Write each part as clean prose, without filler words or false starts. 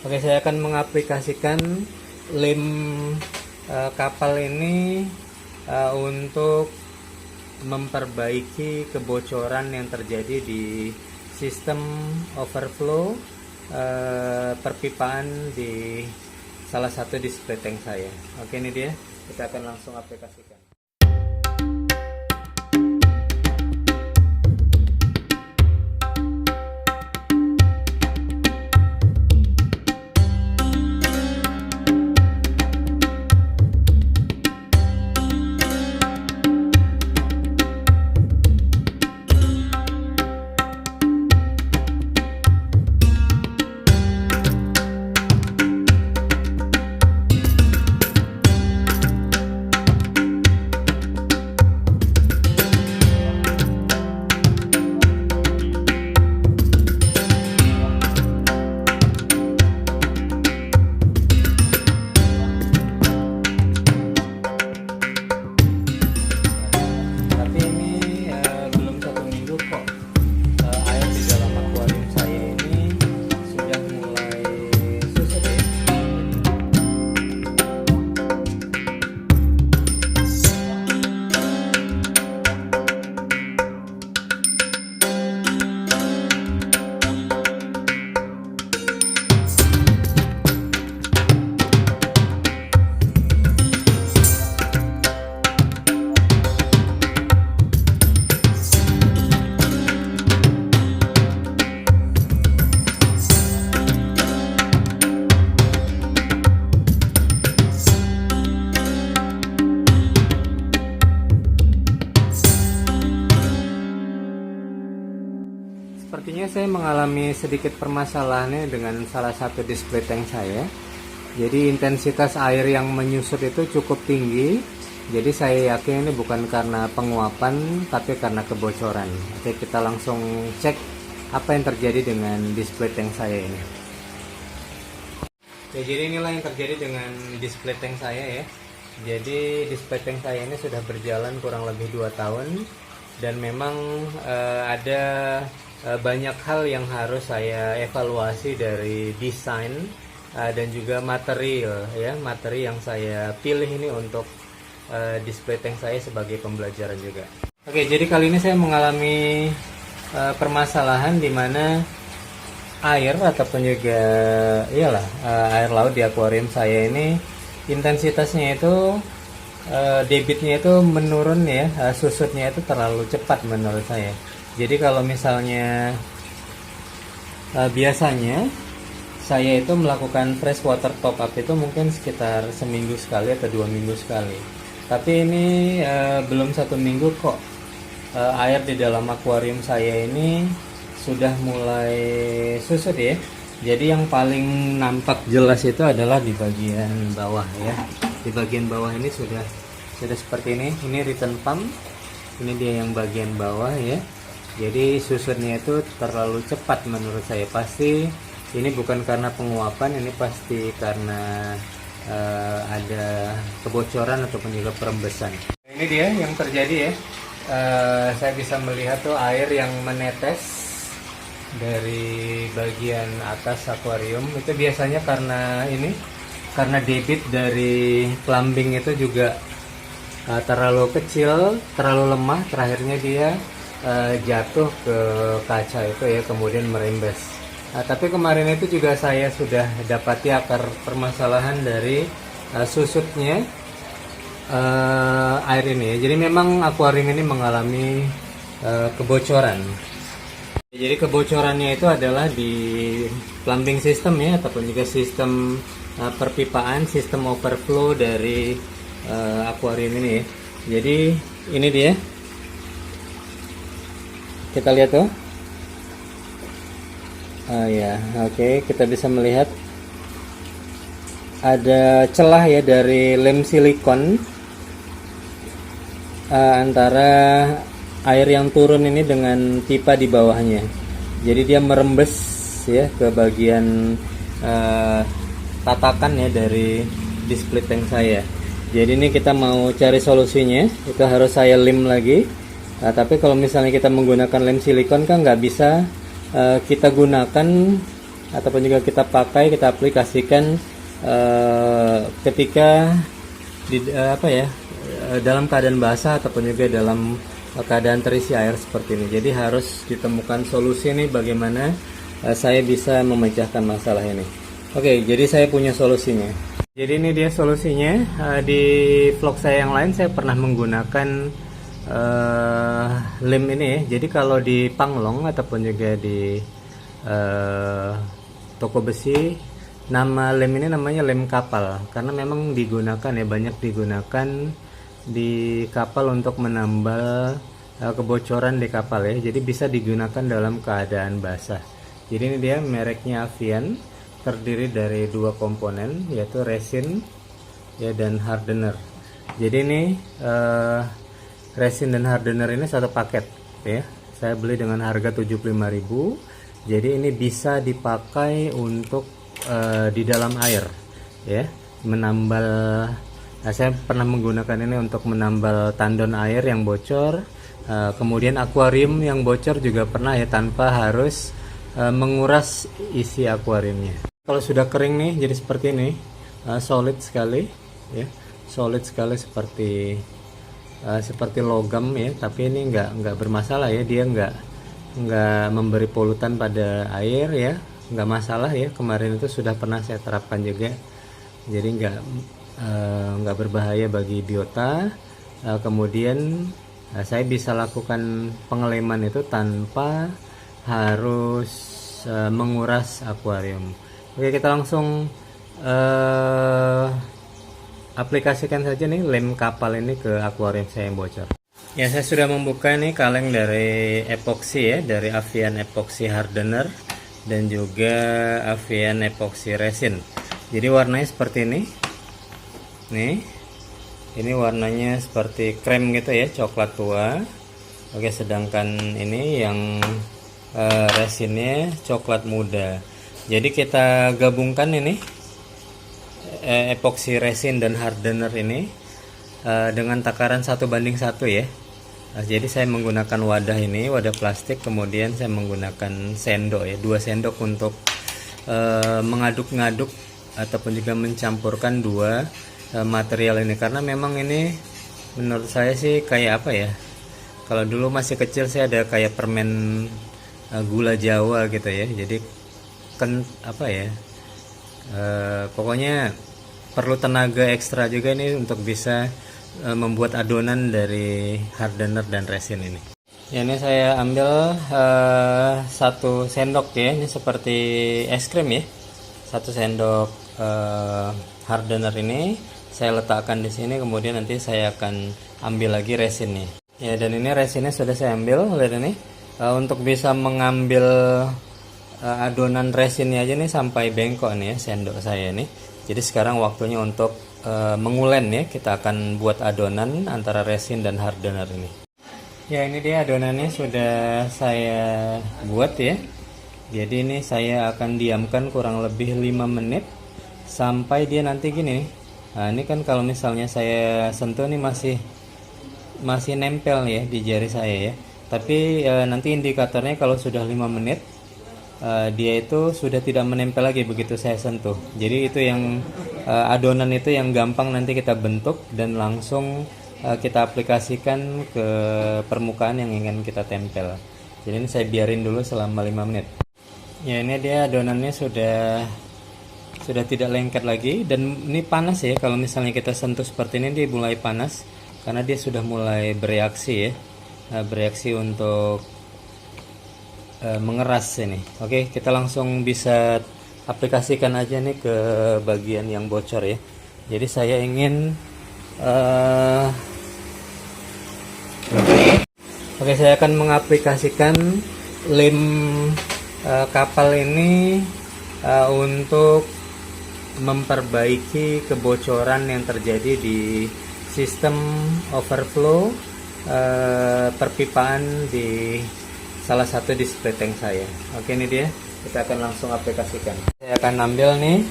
Oke, saya akan mengaplikasikan lem kapal ini untuk memperbaiki kebocoran yang terjadi di sistem overflow perpipaan di salah satu display tank saya. Oke, ini dia, kita akan langsung aplikasikan. Sepertinya saya mengalami sedikit permasalahannya dengan salah satu display tank saya. Jadi intensitas air yang menyusut itu cukup tinggi. Jadi saya yakin ini bukan karena penguapan, tapi karena kebocoran. Oke, kita langsung cek apa yang terjadi dengan display tank saya ini. Oke, jadi inilah yang terjadi dengan display tank saya ya. Jadi display tank saya ini sudah berjalan kurang lebih 2 tahun. Dan memang ada banyak hal yang harus saya evaluasi dari desain dan juga material ya, materi yang saya pilih ini untuk display tank saya sebagai pembelajaran juga. Oke, jadi kali ini saya mengalami permasalahan di mana air ataupun juga air laut di akuarium saya ini intensitasnya itu debitnya itu menurun ya, susutnya itu terlalu cepat menurut saya. Jadi kalau misalnya biasanya saya itu melakukan fresh water top up itu mungkin sekitar seminggu sekali atau 2 minggu sekali. Tapi ini belum 1 minggu kok air di dalam akuarium saya ini sudah mulai susut ya. Jadi yang paling nampak jelas itu adalah di bagian bawah ya. Di bagian bawah ini sudah seperti ini. Ini return pump. Ini dia yang bagian bawah ya. Jadi susutnya itu terlalu cepat menurut saya. Pasti ini bukan karena penguapan, ini pasti karena ada kebocoran ataupun juga perembesan. Ini dia yang terjadi ya. Saya bisa melihat tuh air yang menetes dari bagian atas akuarium. Itu biasanya karena debit dari plumbing itu juga terlalu kecil, terlalu lemah. Terakhirnya dia jatuh ke kaca itu ya, kemudian merembes. Tapi kemarin itu juga saya sudah dapati akar permasalahan dari susutnya air ini ya. Jadi memang akuarium ini mengalami kebocoran. Jadi kebocorannya itu adalah di plumbing system ya, ataupun juga sistem perpipaan, sistem overflow dari akuarium ini ya. Jadi ini dia. Kita lihat tuh. Oke, kita bisa melihat ada celah ya dari lem silikon antara air yang turun ini dengan pipa di bawahnya. Jadi dia merembes ya ke bagian tatakan ya dari display tank saya. Jadi ini kita mau cari solusinya, itu harus saya lem lagi. Tapi kalau misalnya kita menggunakan lem silikon kan nggak bisa kita gunakan ataupun juga kita pakai, kita aplikasikan ketika dalam keadaan basah ataupun juga dalam keadaan terisi air seperti ini. Jadi harus ditemukan solusi nih bagaimana saya bisa memecahkan masalah ini. Oke, jadi saya punya solusinya. Jadi ini dia solusinya. Di vlog saya yang lain saya pernah menggunakan lem ini ya. Jadi kalau di Panglong ataupun juga di toko besi, nama lem ini namanya lem kapal, karena memang digunakan ya, banyak digunakan di kapal untuk menambal kebocoran di kapal ya. Jadi bisa digunakan dalam keadaan basah. Jadi ini dia mereknya Avian, terdiri dari dua komponen, yaitu resin ya dan hardener. Jadi ini resin dan hardener ini satu paket ya. Saya beli dengan harga 75.000. Jadi ini bisa dipakai untuk di dalam air ya, menambal. Nah, saya pernah menggunakan ini untuk menambal tandon air yang bocor, kemudian akuarium yang bocor juga pernah ya, tanpa harus menguras isi akuariumnya. Kalau sudah kering nih jadi seperti ini, solid sekali ya, solid sekali seperti logam ya, tapi ini nggak bermasalah ya, dia nggak memberi polutan pada air ya, nggak masalah ya. Kemarin itu sudah pernah saya terapkan juga, jadi nggak berbahaya bagi biota. Kemudian saya bisa lakukan pengeleman itu tanpa harus menguras akuarium. Oke, kita langsung aplikasikan saja nih lem kapal ini ke akuarium saya yang bocor. Ya, saya sudah membuka nih kaleng dari epoxy ya, dari Avian Epoxy Hardener dan juga Avian Epoxy Resin. Jadi warnanya seperti ini. Nih, ini warnanya seperti krem gitu ya, coklat tua. Oke, sedangkan ini yang resinnya coklat muda. Jadi kita gabungkan ini epoxy resin dan hardener ini dengan takaran 1:1 ya. Jadi saya menggunakan wadah ini, wadah plastik, kemudian saya menggunakan sendok ya, 2 sendok untuk mengaduk-ngaduk ataupun juga mencampurkan dua material ini, karena memang ini menurut saya sih kayak apa ya, kalau dulu masih kecil saya ada kayak permen gula Jawa gitu ya. Jadi kan apa ya, pokoknya perlu tenaga ekstra juga ini untuk bisa membuat adonan dari hardener dan resin ini. Ya, ini saya ambil 1 sendok ya, ini seperti es krim ya, 1 sendok hardener ini saya letakkan di sini, kemudian nanti saya akan ambil lagi resinnya. Ya, dan ini resinnya sudah saya ambil, lihat ini. Untuk bisa mengambil adonan resinnya aja nih sampai bengkok nih ya sendok saya nih. Jadi sekarang waktunya untuk mengulen ya. Kita akan buat adonan antara resin dan hardener ini. Ya, ini dia adonannya sudah saya buat ya. Jadi ini saya akan diamkan kurang lebih 5 menit sampai dia nanti gini. Nah, ini kan kalau misalnya saya sentuh nih masih nempel ya di jari saya ya. Tapi nanti indikatornya kalau sudah 5 menit dia itu sudah tidak menempel lagi begitu saya sentuh. Jadi itu yang adonan itu yang gampang nanti kita bentuk dan langsung kita aplikasikan ke permukaan yang ingin kita tempel. Jadi ini saya biarin dulu selama 5 menit. Ya, ini dia adonannya sudah tidak lengket lagi, dan ini panas ya. Kalau misalnya kita sentuh seperti ini dia mulai panas karena dia sudah mulai bereaksi ya, bereaksi untuk mengeras ini. Oke, kita langsung bisa aplikasikan aja nih ke bagian yang bocor ya. Jadi saya ingin oke, saya akan mengaplikasikan lem kapal ini untuk memperbaiki kebocoran yang terjadi di sistem overflow perpipaan di salah satu display tank saya. Oke, ini dia, kita akan langsung aplikasikan. Saya akan ambil nih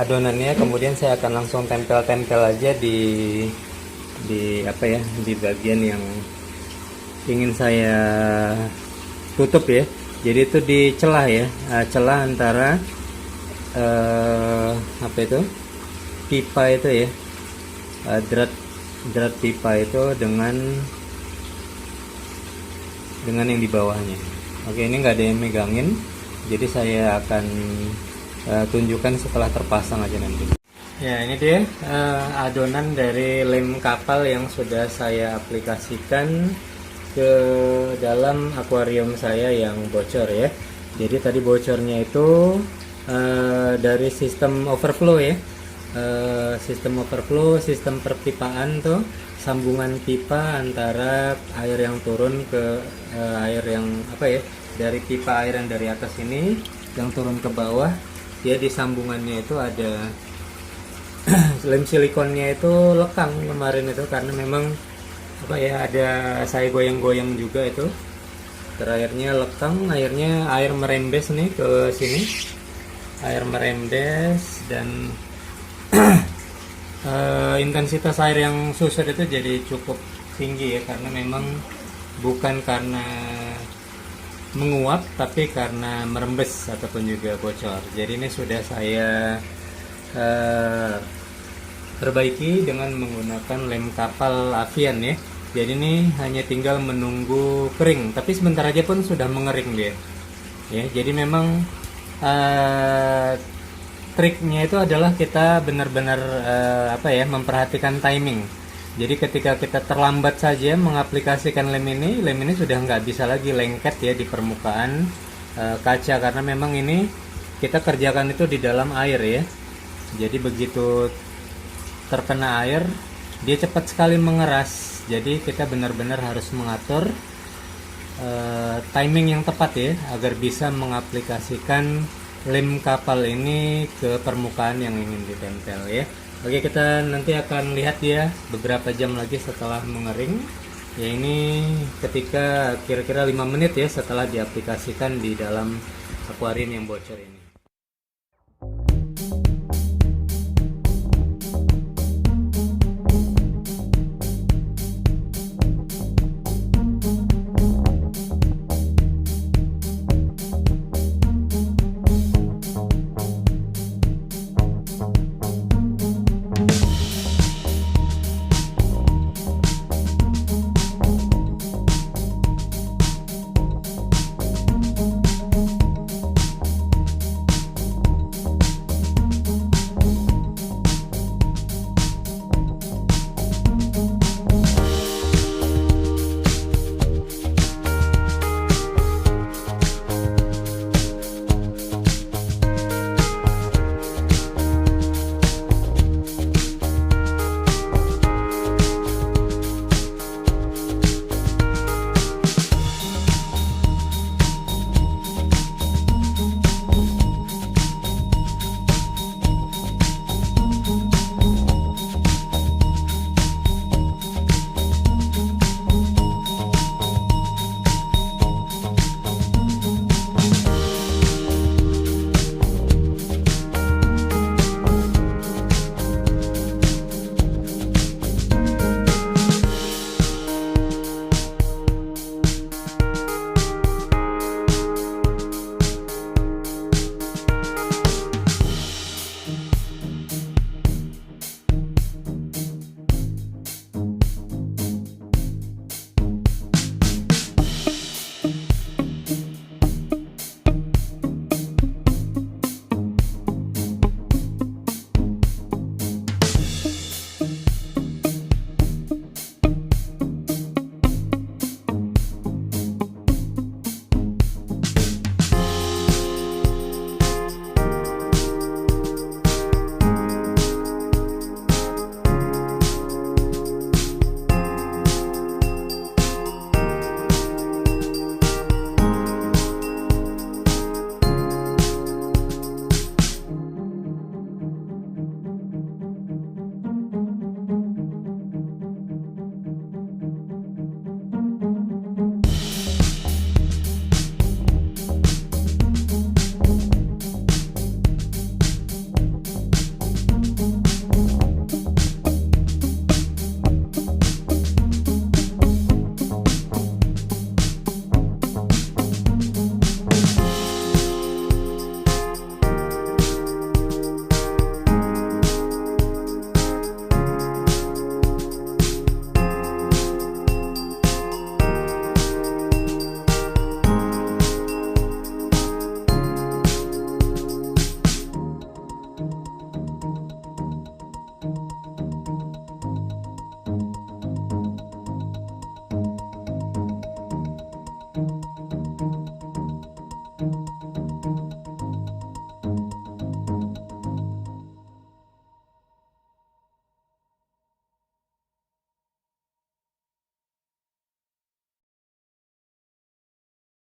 adonannya, kemudian saya akan langsung tempel-tempel aja di apa ya, di bagian yang ingin saya tutup ya. Jadi itu di celah ya, celah antara apa itu, pipa itu ya, drat pipa itu dengan yang di bawahnya. Oke, ini nggak ada yang megangin, jadi saya akan tunjukkan setelah terpasang aja nanti. Ya, ini dia adonan dari lem kapal yang sudah saya aplikasikan ke dalam akuarium saya yang bocor ya. Jadi tadi bocornya itu dari sistem overflow ya. Sistem overflow, sistem perpipaan tuh, sambungan pipa antara air yang turun ke air yang apa ya, dari pipa air yang dari atas ini yang turun ke bawah. Dia di sambungannya itu ada lem silikonnya itu lekang kemarin itu, karena memang apa ya, ada saya goyang-goyang juga itu, terakhirnya lekang, air merembes nih ke sini, air merembes, dan intensitas air yang susut itu jadi cukup tinggi ya, karena memang bukan karena menguap tapi karena merembes ataupun juga bocor. Jadi ini sudah saya perbaiki dengan menggunakan lem kapal Avian ya. Jadi ini hanya tinggal menunggu kering, tapi sebentar aja pun sudah mengering dia ya. Jadi memang triknya itu adalah kita benar-benar apa ya, memperhatikan timing. Jadi ketika kita terlambat saja mengaplikasikan lem ini sudah nggak bisa lagi lengket ya di permukaan kaca, karena memang ini kita kerjakan itu di dalam air ya. Jadi begitu terkena air dia cepat sekali mengeras. Jadi kita benar-benar harus mengatur timing yang tepat ya, agar bisa mengaplikasikan lem kapal ini ke permukaan yang ingin ditempel ya. Oke, kita nanti akan lihat ya beberapa jam lagi setelah mengering ya. Ini ketika kira-kira 5 menit ya setelah diaplikasikan di dalam akuarium yang bocor ini.